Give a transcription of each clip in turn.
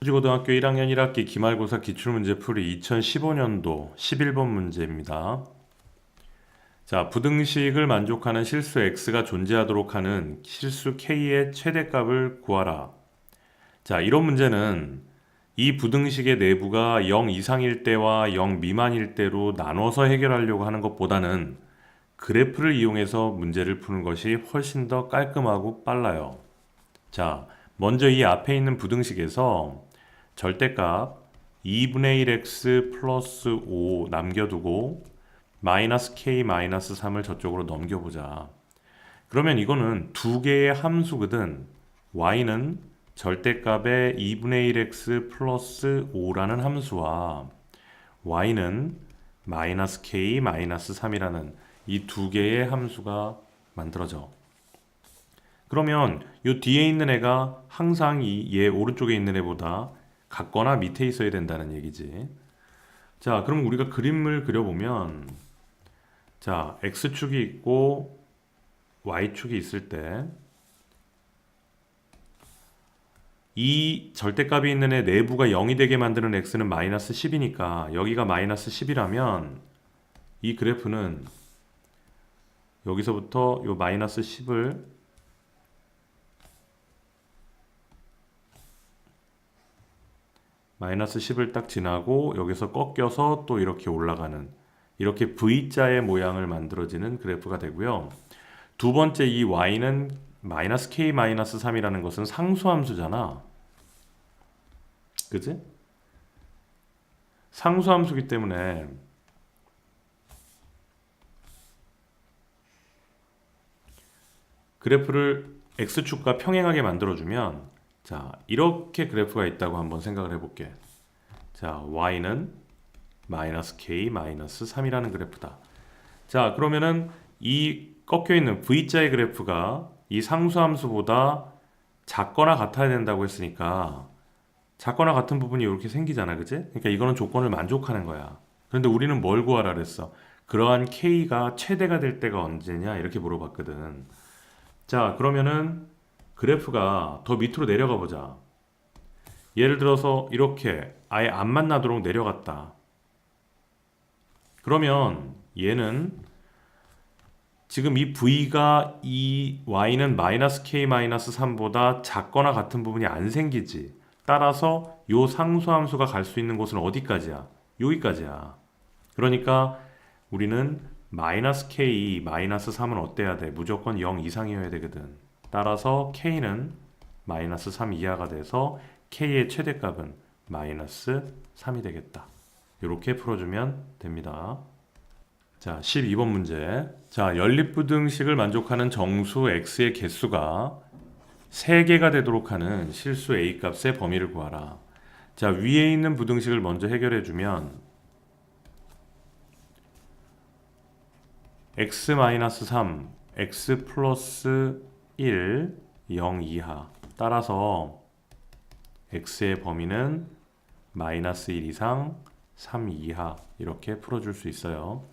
수지고등학교 1학년 1학기 기말고사 기출문제풀이 2015년도 11번 문제입니다. 자, 부등식을 만족하는 실수 x가 존재하도록 하는 실수 k의 최대값을 구하라. 자, 이런 문제는 이 부등식의 내부가 0 이상일 때와 0 미만일 때로 나눠서 해결하려고 하는 것보다는 그래프를 이용해서 문제를 푸는 것이 훨씬 더 깔끔하고 빨라요. 자, 먼저 이 앞에 있는 부등식에서 절대값 2분의 1x 플러스 5 남겨두고 마이너스 k 마이너스 3을 저쪽으로 넘겨보자. 그러면 이거는 두 개의 함수거든. y는 절대값의 2분의 1x 플러스 5라는 함수와 y는 마이너스 k 마이너스 3이라는 이 두 개의 함수가 만들어져. 그러면 이 뒤에 있는 애가 항상 이 얘 오른쪽에 있는 애보다 같거나 밑에 있어야 된다는 얘기지. 자, 그럼 우리가 그림을 그려보면, 자, x축이 있고 y축이 있을 때 이 절대값이 있는 애 내부가 0이 되게 만드는 x는 마이너스 10이니까 여기가 마이너스 10이라면 이 그래프는 여기서부터 요 마이너스 10을 딱 지나고 여기서 꺾여서 또 이렇게 올라가는 이렇게 V자의 모양을 만들어지는 그래프가 되고요. 두 번째 이 y는 마이너스 k 마이너스 3이라는 것은 상수함수잖아. 그지? 상수함수기 때문에 그래프를 x축과 평행하게 만들어주면, 자, 이렇게 그래프가 있다고 한번 생각을 해볼게. 자, y는 마이너스 k 마이너스 3이라는 그래프다. 자, 그러면은 이 꺾여있는 V자의 그래프가 이 상수함수보다 작거나 같아야 된다고 했으니까 작거나 같은 부분이 이렇게 생기잖아, 그지? 그러니까 이거는 조건을 만족하는 거야. 그런데 우리는 뭘 구하라 그랬어? 그러한 k가 최대가 될 때가 언제냐 이렇게 물어봤거든. 자, 그러면은 그래프가 더 밑으로 내려가 보자. 예를 들어서 이렇게 아예 안 만나도록 내려갔다. 그러면 얘는 지금 이 v가 이 y는 마이너스 k 마이너스 3보다 작거나 같은 부분이 안 생기지. 따라서 요 상수함수가 갈 수 있는 곳은 어디까지야? 여기까지야. 그러니까 우리는 마이너스 k 마이너스 3은 어때야 돼? 무조건 0 이상이어야 되거든. 따라서 k는 마이너스 3 이하가 돼서 k의 최대값은 마이너스 3이 되겠다. 이렇게 풀어주면 됩니다. 자, 12번 문제. 자, 연립부등식을 만족하는 정수 x의 개수가 3개가 되도록 하는 실수 a 값의 범위를 구하라. 자, 위에 있는 부등식을 먼저 해결해주면 x-3, x 플러스 1, 0 이하. 따라서 x의 범위는 마이너스 1 이상, 3 이하. 이렇게 풀어줄 수 있어요.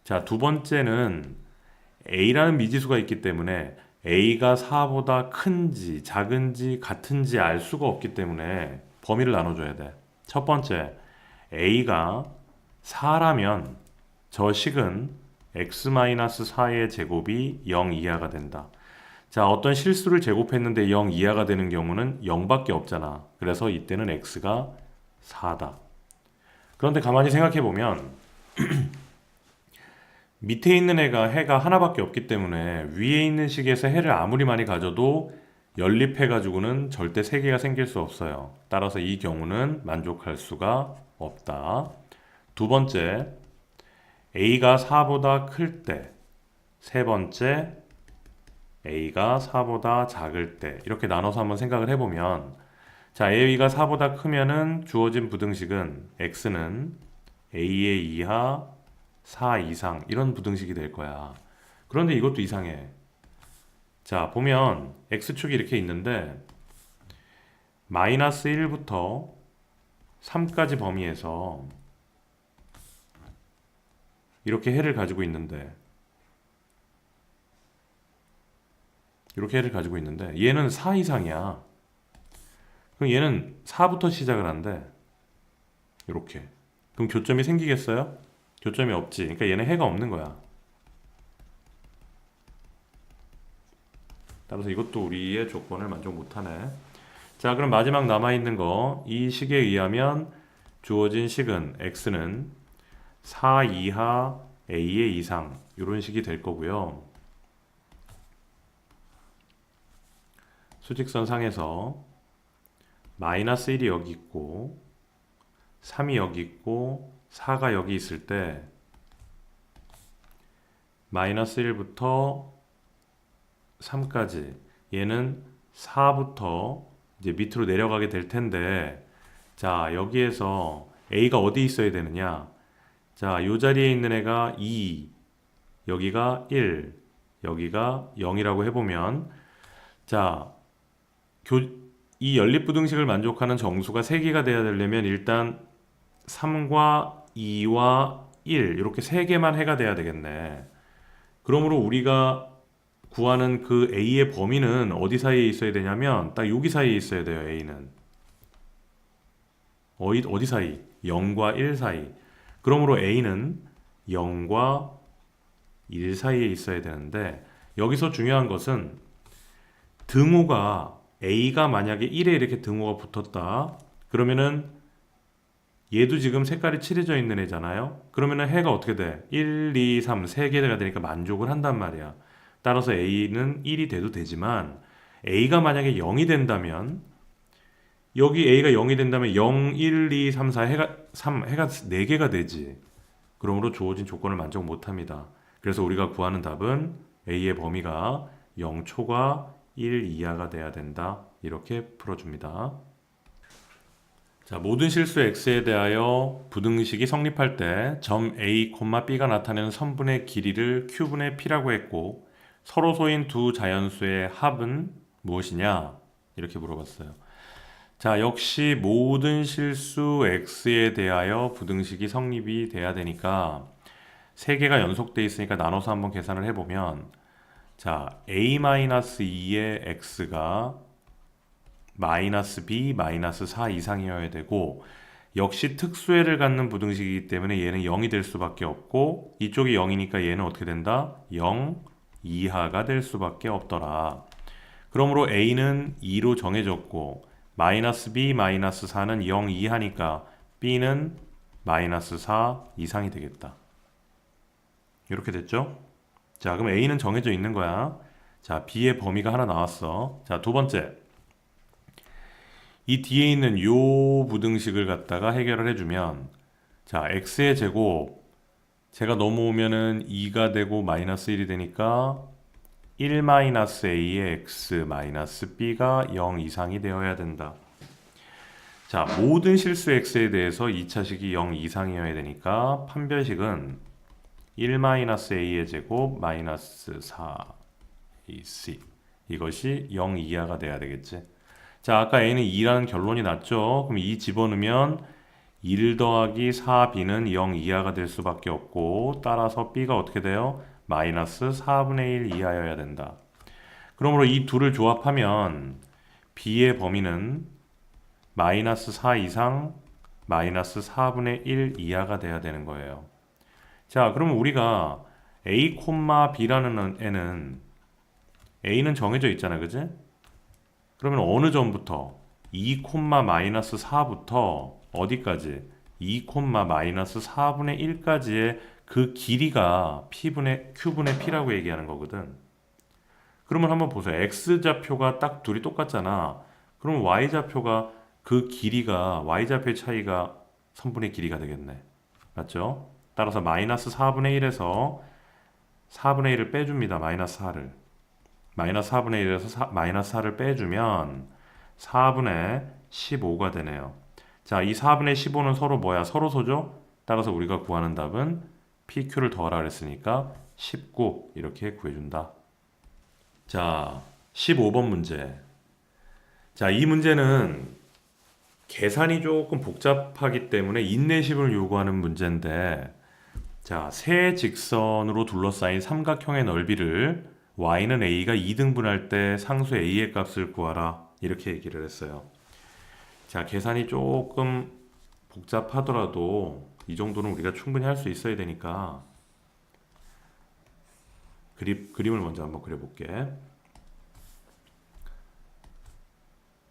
자, 두 번째는 a라는 미지수가 있기 때문에 a가 4보다 큰지 작은지 같은지 알 수가 없기 때문에 범위를 나눠줘야 돼. 첫 번째, a가 4라면 저 식은 x-4의 제곱이 0 이하가 된다. 자, 어떤 실수를 제곱했는데 0 이하가 되는 경우는 0밖에 없잖아. 그래서 이때는 x가 4다. 그런데 가만히 생각해보면 밑에 있는 해가 하나밖에 없기 때문에 위에 있는 식에서 해를 아무리 많이 가져도 연립해가지고는 절대 3개가 생길 수 없어요. 따라서 이 경우는 만족할 수가 없다. 두 번째, a가 4보다 클 때. 세 번째, a가 4보다 작을 때. 이렇게 나눠서 한번 생각을 해보면, 자, a가 4보다 크면은 주어진 부등식은 x는 a의 이하 4 이상 이런 부등식이 될 거야. 그런데 이것도 이상해. 자, 보면 x축이 이렇게 있는데 마이너스 1부터 3까지 범위에서 이렇게 해를 가지고 있는데 얘는 4 이상이야. 그럼 얘는 4부터 시작을 한대. 이렇게. 그럼 교점이 생기겠어요? 교점이 없지. 그러니까 얘는 해가 없는 거야. 따라서 이것도 우리의 조건을 만족 못하네. 자, 그럼 마지막 남아있는 거. 이 식에 의하면 주어진 식은 x는 4 이하 a의 이상 이런 식이 될 거고요. 수직선 상에서 마이너스 1이 여기 있고 3이 여기 있고 4가 여기 있을 때 마이너스 1부터 3까지 얘는 4부터 이제 밑으로 내려가게 될 텐데, 자, 여기에서 a가 어디 있어야 되느냐? 자, 요 자리에 있는 애가 2, 여기가 1, 여기가 0이라고 해보면, 자, 이 연립부등식을 만족하는 정수가 3개가 돼야 되려면 일단 3과 2와 1 이렇게 3개만 해가 돼야 되겠네. 그러므로 우리가 구하는 그 A의 범위는 어디 사이에 있어야 되냐면 딱 여기 사이에 있어야 돼요. A는 어디 사이? 0과 1 사이. 그러므로 A는 0과 1 사이에 있어야 되는데, 여기서 중요한 것은 등호가 A가 만약에 1에 이렇게 등호가 붙었다 그러면은 얘도 지금 색깔이 칠해져 있는 애잖아요. 그러면은 해가 어떻게 돼? 1, 2, 3, 3개가 되니까 만족을 한단 말이야. 따라서 A는 1이 돼도 되지만 A가 만약에 0이 된다면, 여기 A가 0이 된다면 0, 1, 2, 3, 4 해가 4개가 되지. 그러므로 주어진 조건을 만족 못합니다. 그래서 우리가 구하는 답은 A의 범위가 0초과 1 이하가 돼야 된다. 이렇게 풀어줍니다. 자, 모든 실수 x에 대하여 부등식이 성립할 때 점 a, b가 나타내는 선분의 길이를 q분의 p라고 했고, 서로소인 두 자연수의 합은 무엇이냐? 이렇게 물어봤어요. 자, 역시 모든 실수 x에 대하여 부등식이 성립이 돼야 되니까 3개가 연속돼 있으니까 나눠서 한번 계산을 해보면, 자, a-2의 x가 마이너스 b 마이너스 4 이상이어야 되고, 역시 특수해를 갖는 부등식이기 때문에 얘는 0이 될 수밖에 없고, 이쪽이 0이니까 얘는 어떻게 된다? 0 이하가 될 수밖에 없더라. 그러므로 a는 2로 정해졌고 마이너스 b 마이너스 4는 0 이하니까 b는 마이너스 4 이상이 되겠다. 이렇게 됐죠? 자, 그럼 a는 정해져 있는 거야. 자, b의 범위가 하나 나왔어. 자, 두 번째, 이 뒤에 있는 요 부등식을 갖다가 해결을 해주면, 자, x의 제곱, 제가 넘어오면은 2가 되고 마이너스 1이 되니까 1 마이너스 a의 x 마이너스 b가 0 이상이 되어야 된다. 자, 모든 실수 x에 대해서 2차식이 0 이상이어야 되니까 판별식은 1 마이너스 a의 제곱 마이너스 4ac, 이것이 0 이하가 돼야 되겠지. 자, 아까 a는 2라는 결론이 났죠. 그럼 2 집어넣으면 1 더하기 4b는 0 이하가 될 수밖에 없고, 따라서 b가 어떻게 돼요? 마이너스 4분의 1 이하여야 된다. 그러므로 이 둘을 조합하면 b의 범위는 마이너스 4 이상 마이너스 4분의 1 이하가 돼야 되는 거예요. 자, 그러면 우리가 a, b라는 애는 a는 정해져 있잖아, 그지? 그러면 어느 점부터 2, 마이너스 4부터 어디까지? 2, 마이너스 4분의 1까지의 그 길이가 q분의 p라고 얘기하는 거거든. 그러면 한번 보세요. x좌표가 딱 둘이 똑같잖아. 그러면 y좌표가 그 길이가, y좌표의 차이가 선분의 길이가 되겠네. 맞죠? 따라서 마이너스 4분의 1에서 4분의 1을 빼줍니다. 마이너스 4를. 마이너스 4분의 1에서 마이너스 4를 빼주면 4분의 15가 되네요. 자, 이 4분의 15는 서로 뭐야? 서로소죠? 따라서 우리가 구하는 답은 PQ를 더하라 그랬으니까 19 이렇게 구해준다. 자, 15번 문제. 자, 이 문제는 계산이 조금 복잡하기 때문에 인내심을 요구하는 문제인데, 자, 세 직선으로 둘러싸인 삼각형의 넓이를 y는 a가 2등분할 때 상수 a의 값을 구하라, 이렇게 얘기를 했어요. 자, 계산이 조금 복잡하더라도 이 정도는 우리가 충분히 할 수 있어야 되니까 그림을 먼저 한번 그려볼게.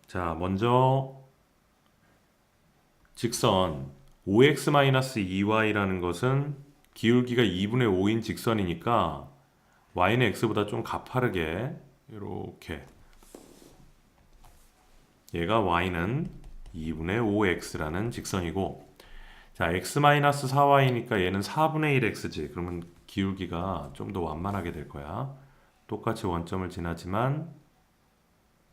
자, 먼저 직선 OX-2Y라는 것은 기울기가 2분의 5인 직선이니까 Y는 X보다 좀 가파르게 이렇게, 얘가 Y는 2분의 5X라는 직선이고, 자, X-4Y니까 얘는 4분의 1X지. 그러면 기울기가 좀 더 완만하게 될 거야. 똑같이 원점을 지나지만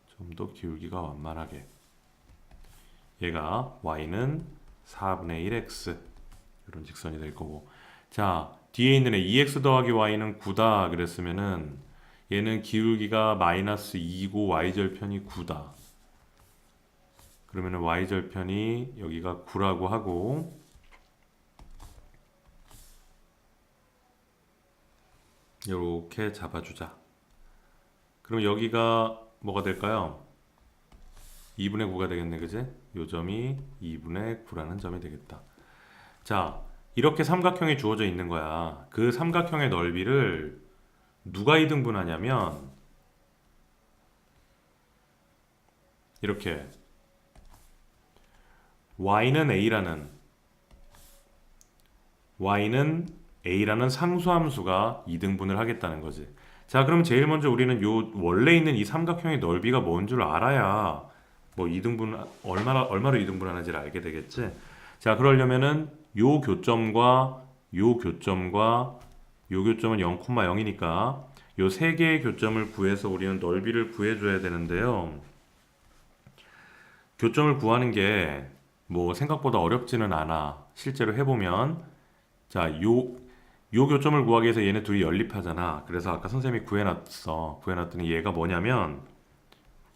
좀 더 기울기가 완만하게. 얘가 Y는 4분의 1X 이런 직선이 될 거고, 자, 뒤에 있는 애 2X 더하기 Y는 9다 그랬으면은 얘는 기울기가 마이너스 2고 Y절편이 9다. 그러면은 Y절편이 여기가 9라고 하고, 이렇게 잡아주자. 그럼 여기가 뭐가 될까요? 2분의 9가 되겠네, 그지? 요 점이 2분의 9라는 점이 되겠다. 자, 이렇게 삼각형이 주어져 있는 거야. 그 삼각형의 넓이를 누가 이등분하냐면 이렇게 y는 a라는 상수함수가 이등분을 하겠다는 거지. 자, 그럼 제일 먼저 우리는 요 원래 있는 이 삼각형의 넓이가 뭔 줄 알아야 뭐 이등분 얼마로 이등분하는지를 알게 되겠지. 자, 그러려면은 요 교점과 요 교점과 요 교점은 0,0이니까 요 세 개의 교점을 구해서 우리는 넓이를 구해줘야 되는데요. 교점을 구하는 게 뭐 생각보다 어렵지는 않아. 실제로 해보면, 자, 요 교점을 구하기 위해서 얘네 둘이 연립하잖아. 그래서 아까 선생님이 구해놨더니 얘가 뭐냐면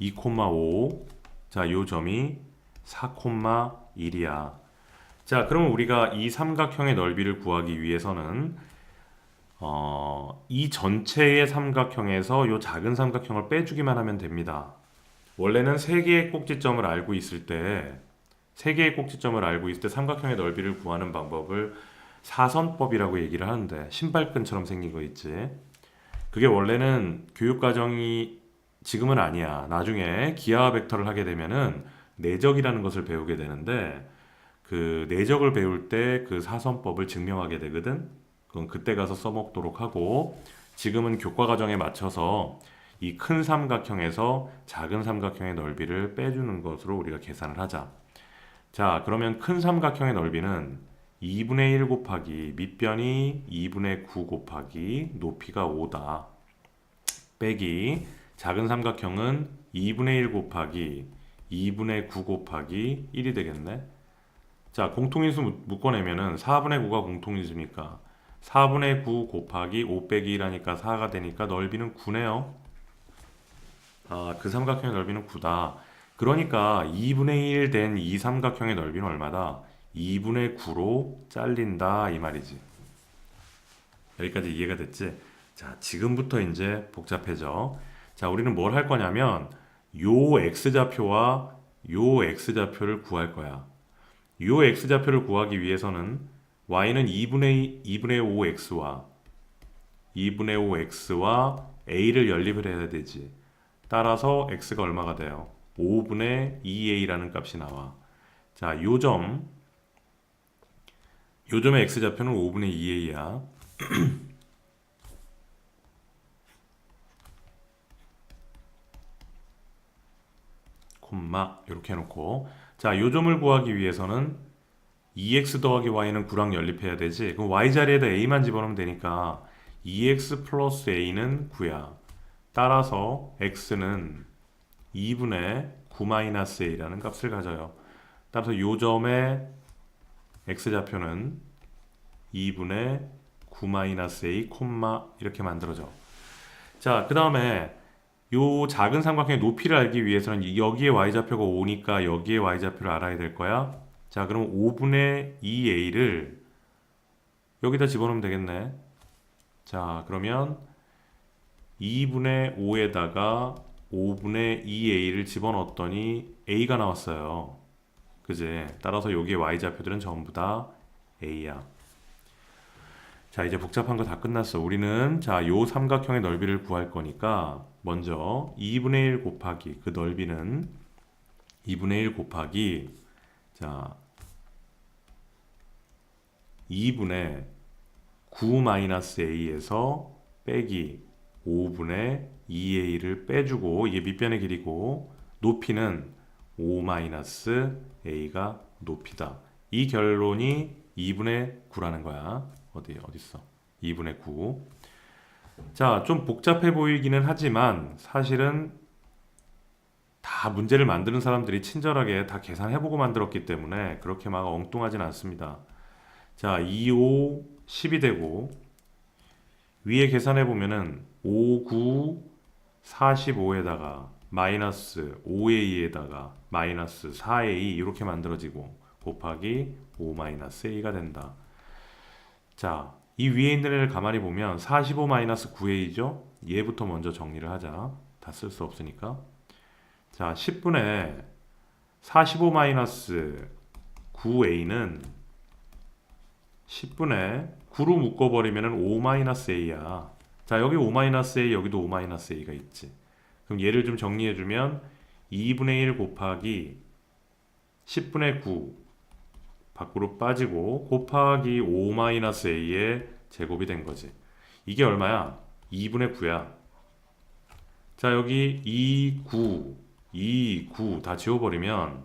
2,5. 자, 요 점이 4,1이야. 자, 그러면 우리가 이 삼각형의 넓이를 구하기 위해서는 이 전체의 삼각형에서 요 작은 삼각형을 빼주기만 하면 됩니다. 원래는 세 개의 꼭지점을 알고 있을 때 삼각형의 넓이를 구하는 방법을 사선법이라고 얘기를 하는데, 신발끈처럼 생긴 거 있지. 그게 원래는 교육과정이, 지금은 아니야. 나중에 기하와 벡터를 하게 되면은 내적이라는 것을 배우게 되는데, 그 내적을 배울 때 그 사선법을 증명하게 되거든. 그건 그때 가서 써먹도록 하고, 지금은 교과 과정에 맞춰서 이 큰 삼각형에서 작은 삼각형의 넓이를 빼주는 것으로 우리가 계산을 하자. 자, 그러면 큰 삼각형의 넓이는 2분의 1 곱하기 밑변이 2분의 9 곱하기 높이가 5다. 빼기 작은 삼각형은 2분의 1 곱하기 2분의 9 곱하기 1이 되겠네. 자, 공통인수 묶어내면은 4분의 9가 공통인수니까 4분의 9 곱하기 5 빼기 1하니까 4가 되니까 넓이는 9네요. 아, 그 삼각형의 넓이는 9다. 그러니까 2분의 1 된 이 삼각형의 넓이는 얼마다? 2분의 9로 잘린다 이 말이지. 여기까지 이해가 됐지? 자, 지금부터 이제 복잡해져. 자, 우리는 뭘 할 거냐면 요 x좌표와 요 x좌표를 구할 거야. 요 x좌표를 구하기 위해서는 y는 2분의 5x와 a를 연립을 해야 되지. 따라서 x가 얼마가 돼요? 5분의 2a라는 값이 나와. 자, 요점의 x좌표는 5분의 2a야. 콤마 이렇게 해놓고, 자, 요점을 구하기 위해서는 2x 더하기 y는 9랑 연립해야 되지. 그럼 y 자리에다 a만 집어넣으면 되니까 2x 플러스 a는 9야. 따라서 x는 2분의 9 마이너스 a라는 값을 가져요. 따라서 요점의 x좌표는 2분의 9 마이너스 a 콤마 이렇게 만들어져. 자, 그 다음에 요 작은 삼각형의 높이를 알기 위해서는 여기에 y좌표가 5니까 여기에 y좌표를 알아야 될 거야. 자, 그럼 5분의 2a를 여기다 집어넣으면 되겠네. 자, 그러면 2분의 5에다가 5분의 2a를 집어넣었더니 a가 나왔어요. 그지? 따라서 여기에 y좌표들은 전부 다 a야. 자, 이제 복잡한 거 다 끝났어. 우리는 자, 요 삼각형의 넓이를 구할 거니까 먼저 2분의 1 곱하기 그 넓이는 2분의 1 곱하기 자 2분의 9-a에서 빼기 5분의 2a를 빼주고 이게 밑변의 길이고 높이는 5-a가 높이다. 이 결론이 2분의 9라는 거야. 어딨어? 2분의 9. 자, 좀 복잡해 보이기는 하지만 사실은 다 문제를 만드는 사람들이 친절하게 다 계산해보고 만들었기 때문에 그렇게 막 엉뚱하진 않습니다. 자, 2, 5, 10이 되고 위에 계산해보면은 5, 9, 45에다가 마이너스 5a에다가 마이너스 4a 이렇게 만들어지고 곱하기 5-a가 된다. 자, 이 위에 있는 애를 가만히 보면 45-9a죠? 얘부터 먼저 정리를 하자. 다 쓸 수 없으니까. 자, 10분의 45-9a는 10분의 9로 묶어버리면 5-a야. 자, 여기 5-a, 여기도 5-a가 있지. 그럼 얘를 좀 정리해주면 2분의 1 곱하기 10분의 9 밖으로 빠지고 곱하기 5-a의 제곱이 된 거지. 이게 얼마야? 2분의 9야. 자, 여기 2, 9, 2, 9 다 지워버리면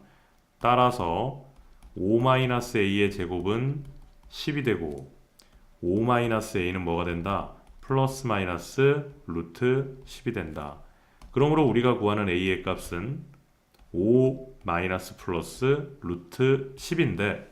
따라서 5-a의 제곱은 10이 되고 5-a는 뭐가 된다? 플러스 마이너스 루트 10이 된다. 그러므로 우리가 구하는 a의 값은 5 마이너스 플러스 루트 10인데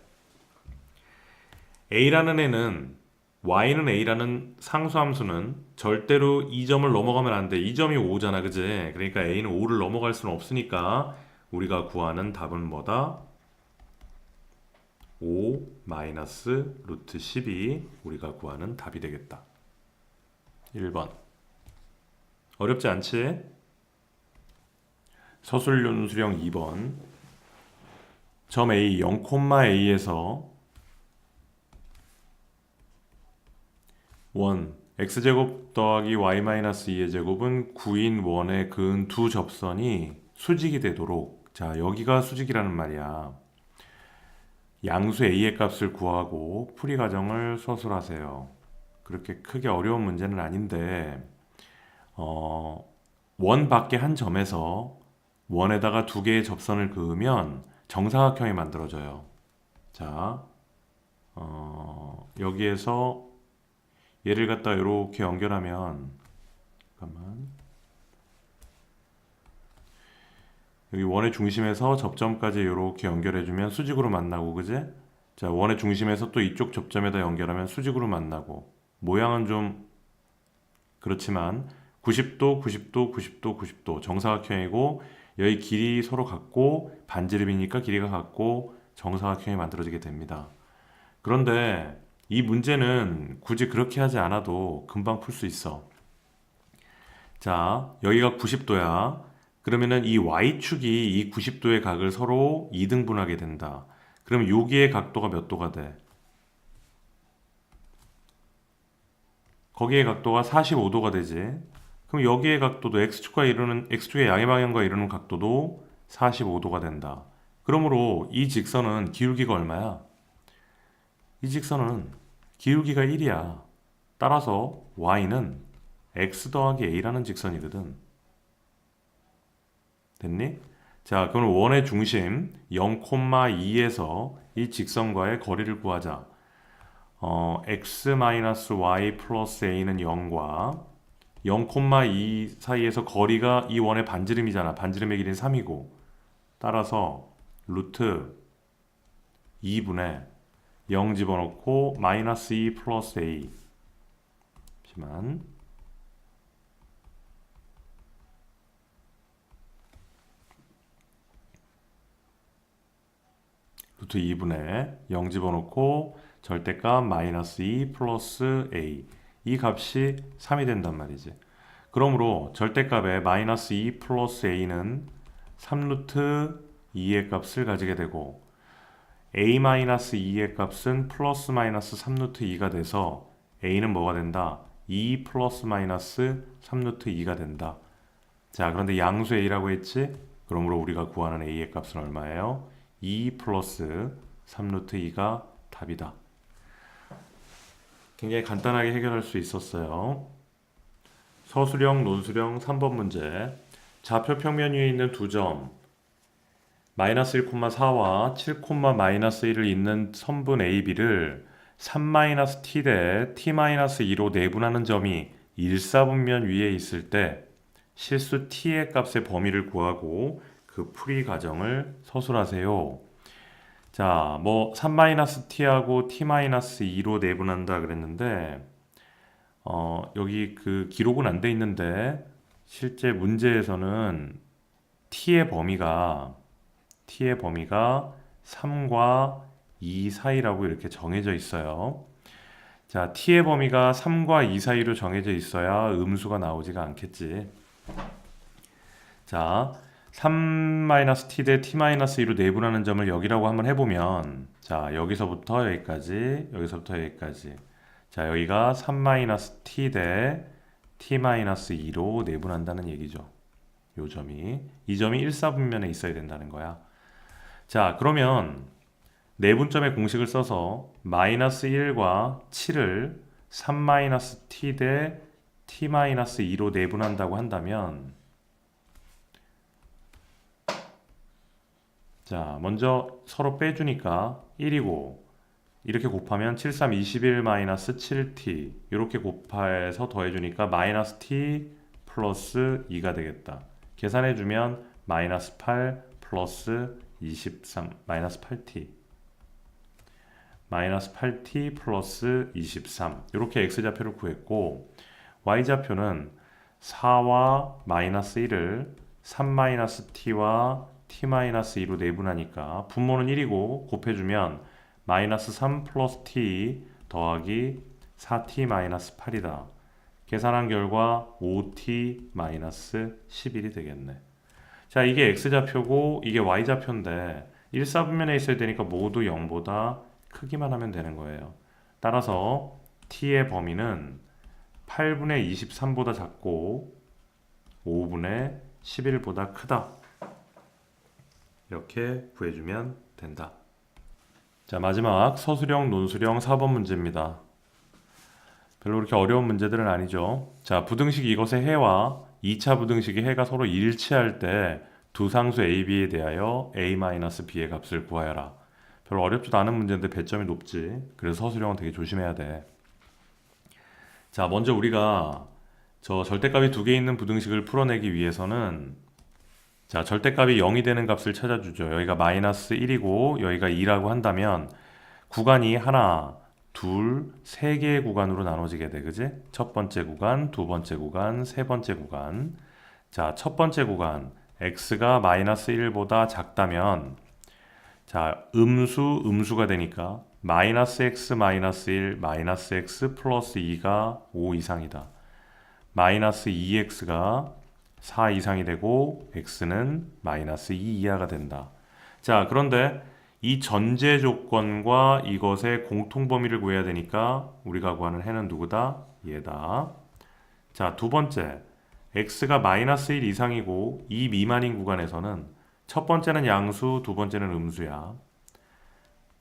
a라는 애는 y는 a라는 상수함수는 절대로 이 점을 넘어가면 안 돼. 이 점이 5잖아, 그지? 그러니까 a는 5를 넘어갈 수는 없으니까 우리가 구하는 답은 뭐다? 5 마이너스 루트 10이 우리가 구하는 답이 되겠다. 1번. 어렵지 않지? 서술륜 수령 2번. 점 A 0,A에서 원 x제곱 더하기 y-2의 제곱은 9인 원의 그은 두 접선이 수직이 되도록 자, 여기가 수직이라는 말이야. 양수 a의 값을 구하고 풀이 과정을 서술하세요. 그렇게 크게 어려운 문제는 아닌데 원 밖에 한 점에서 원에다가 두 개의 접선을 그으면 정사각형이 만들어져요. 자, 여기에서 얘를 갖다 이렇게 연결하면 잠깐만 여기 원의 중심에서 접점까지 이렇게 연결해주면 수직으로 만나고 그지? 자, 원의 중심에서 또 이쪽 접점에다 연결하면 수직으로 만나고 모양은 좀 그렇지만 90도, 90도, 90도, 90도 정사각형이고 여기 길이 서로 같고 반지름이니까 길이가 같고 정사각형이 만들어지게 됩니다. 그런데 이 문제는 굳이 그렇게 하지 않아도 금방 풀 수 있어. 자, 여기가 90도야. 그러면은 이 y축이 이 90도의 각을 서로 2등분하게 된다. 그럼 여기의 각도가 몇 도가 돼? 거기의 각도가 45도가 되지. 그럼 여기의 각도도 x축의 양의 방향과 이루는 각도도 45도가 된다. 그러므로 이 직선은 기울기가 얼마야? 이 직선은 기울기가 1이야. 따라서 y는 x 더하기 a라는 직선이거든. 됐니? 자, 그럼 원의 중심 0,2에서 이 직선과의 거리를 구하자. x-y 플러스 a는 0과 0,2 사이에서 거리가 이 원의 반지름이잖아. 반지름의 길이는 3이고 따라서 루트 2분의 0 집어넣고 마이너스 2 플러스 a 잠시만 루트 2분의 0 집어넣고 절대값 마이너스 2 플러스 a 이 값이 3이 된단 말이지. 그러므로 절대값에 마이너스 2 플러스 a는 3루트 2의 값을 가지게 되고 a-2의 값은 플러스 마이너스 3루트 2가 돼서 a는 뭐가 된다? 2 플러스 마이너스 3루트 2가 된다. 자, 그런데 양수 a라고 했지? 그러므로 우리가 구하는 a의 값은 얼마예요? 2 플러스 3루트 2가 답이다. 굉장히 간단하게 해결할 수 있었어요. 서술형, 논술형 3번 문제. 좌표 평면 위에 있는 두 점 마이너스 1,4와 7, 마이너스 1을 잇는 선분 AB를 3-t 대 t-2로 내분하는 점이 일사분면 위에 있을 때 실수 t의 값의 범위를 구하고 그 풀이 과정을 서술하세요. 자, 뭐 3-t하고 t-2로 내분한다 그랬는데 여기 그 기록은 안 돼 있는데 실제 문제에서는 t의 범위가 3과 2 사이라고 이렇게 정해져 있어요. 자, t의 범위가 3과 2 사이로 정해져 있어야 음수가 나오지가 않겠지. 자, 3-t 대 t-2로 내분하는 점을 여기라고 한번 해보면, 자, 여기서부터 여기까지, 여기서부터 여기까지. 자, 여기가 3-t 대 t-2로 내분한다는 얘기죠. 요 점이. 이 점이 일사분면에 있어야 된다는 거야. 자, 그러면 내분점의 공식을 써서 마이너스 1과 7을 3-t 대 t-2로 내분한다고 한다면, 자, 먼저 서로 빼주니까 1이고 이렇게 곱하면 7, 3, 21 마이너스 7t 이렇게 곱해서 더해주니까 마이너스 t 플러스 2가 되겠다. 계산해주면 마이너스 8 플러스 23 마이너스 8t 마이너스 8t 플러스 23 이렇게 x좌표를 구했고 y좌표는 4와 마이너스 1을 3-t와 t-2로 내분하니까 분모는 1이고 곱해주면 마이너스 3 플러스 t 더하기 4t 마이너스 8이다. 계산한 결과 5t 마이너스 11이 되겠네. 자, 이게 x좌표고 이게 y좌표인데 일사분면에 있어야 되니까 모두 0보다 크기만 하면 되는 거예요. 따라서 t의 범위는 8분의 23보다 작고 5분의 11보다 크다. 이렇게 구해주면 된다. 자, 마지막 서술형, 논술형 4번 문제입니다. 별로 그렇게 어려운 문제들은 아니죠. 자, 부등식 이것의 해와 2차 부등식의 해가 서로 일치할 때 두 상수 AB에 대하여 A-B의 값을 구하여라. 별로 어렵지도 않은 문제인데 배점이 높지. 그래서 서술형은 되게 조심해야 돼. 자, 먼저 우리가 저 절대값이 두 개 있는 부등식을 풀어내기 위해서는 자, 절대값이 0이 되는 값을 찾아주죠. 여기가 마이너스 1이고 여기가 2라고 한다면 구간이 하나, 둘, 세 개의 구간으로 나눠지게 돼. 그지? 첫 번째 구간, 두 번째 구간, 세 번째 구간. 자, 첫 번째 구간 x가 마이너스 1보다 작다면 자, 음수가 되니까 마이너스 x 마이너스 1 마이너스 x 플러스 2가 5 이상이다. 마이너스 2x가 4 이상이 되고 x는 마이너스 2 이하가 된다. 자, 그런데 이 전제 조건과 이것의 공통 범위를 구해야 되니까 우리가 구하는 해는 누구다? 얘다. 자, 두 번째 x가 마이너스 1 이상이고 2 미만인 구간에서는 첫 번째는 양수, 두 번째는 음수야.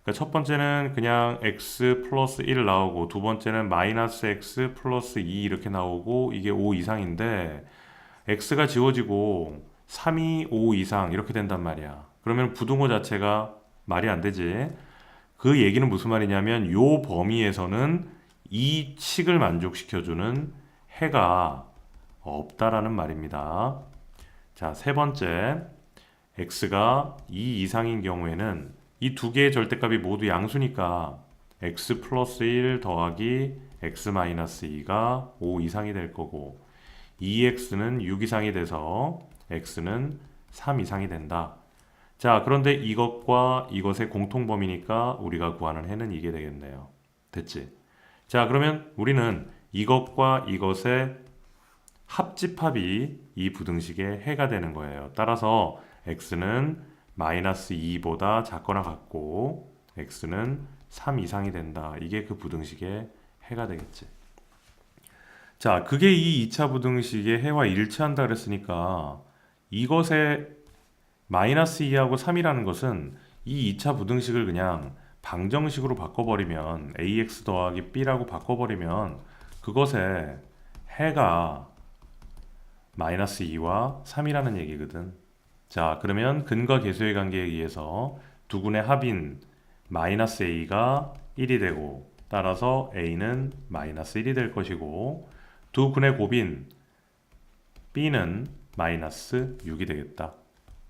그러니까 첫 번째는 그냥 x 플러스 1 나오고 두 번째는 마이너스 x 플러스 2 이렇게 나오고 이게 5 이상인데 x가 지워지고 3이 5 이상 이렇게 된단 말이야. 그러면 부등호 자체가 말이 안 되지. 그 얘기는 무슨 말이냐면 요 범위에서는 이 칙을 만족시켜주는 해가 없다라는 말입니다. 자, 세 번째 x가 2 이상인 경우에는 이 두 개의 절대값이 모두 양수니까 x 플러스 1 더하기 x 마이너스 2가 5 이상이 될 거고 2x는 6 이상이 돼서 x는 3 이상이 된다. 자, 그런데 이것과 이것의 공통범위니까 우리가 구하는 해는 이게 되겠네요. 됐지? 자, 그러면 우리는 이것과 이것의 합집합이 이 부등식의 해가 되는 거예요. 따라서 x는 마이너스 2보다 작거나 같고 x는 3 이상이 된다. 이게 그 부등식의 해가 되겠지. 자, 그게 이 2차 부등식의 해와 일치한다 그랬으니까 이것의 마이너스 2하고 3이라는 것은 이 2차 부등식을 그냥 방정식으로 바꿔버리면 ax 더하기 b라고 바꿔버리면 그것의 해가 마이너스 2와 3이라는 얘기거든. 자, 그러면 근과 계수의 관계에 의해서 두 군의 합인 마이너스 a가 1이 되고 따라서 a는 마이너스 1이 될 것이고 두 군의 곱인 b는 마이너스 6이 되겠다.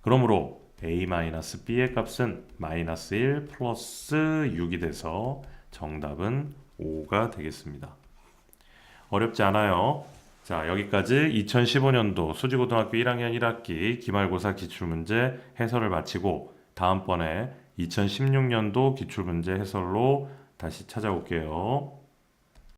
그러므로 a-b의 값은 마이너스 1 플러스 6이 돼서 정답은 5가 되겠습니다. 어렵지 않아요. 자, 여기까지 2015년도 수지고등학교 1학년 1학기 기말고사 기출문제 해설을 마치고 다음번에 2016년도 기출문제 해설로 다시 찾아올게요.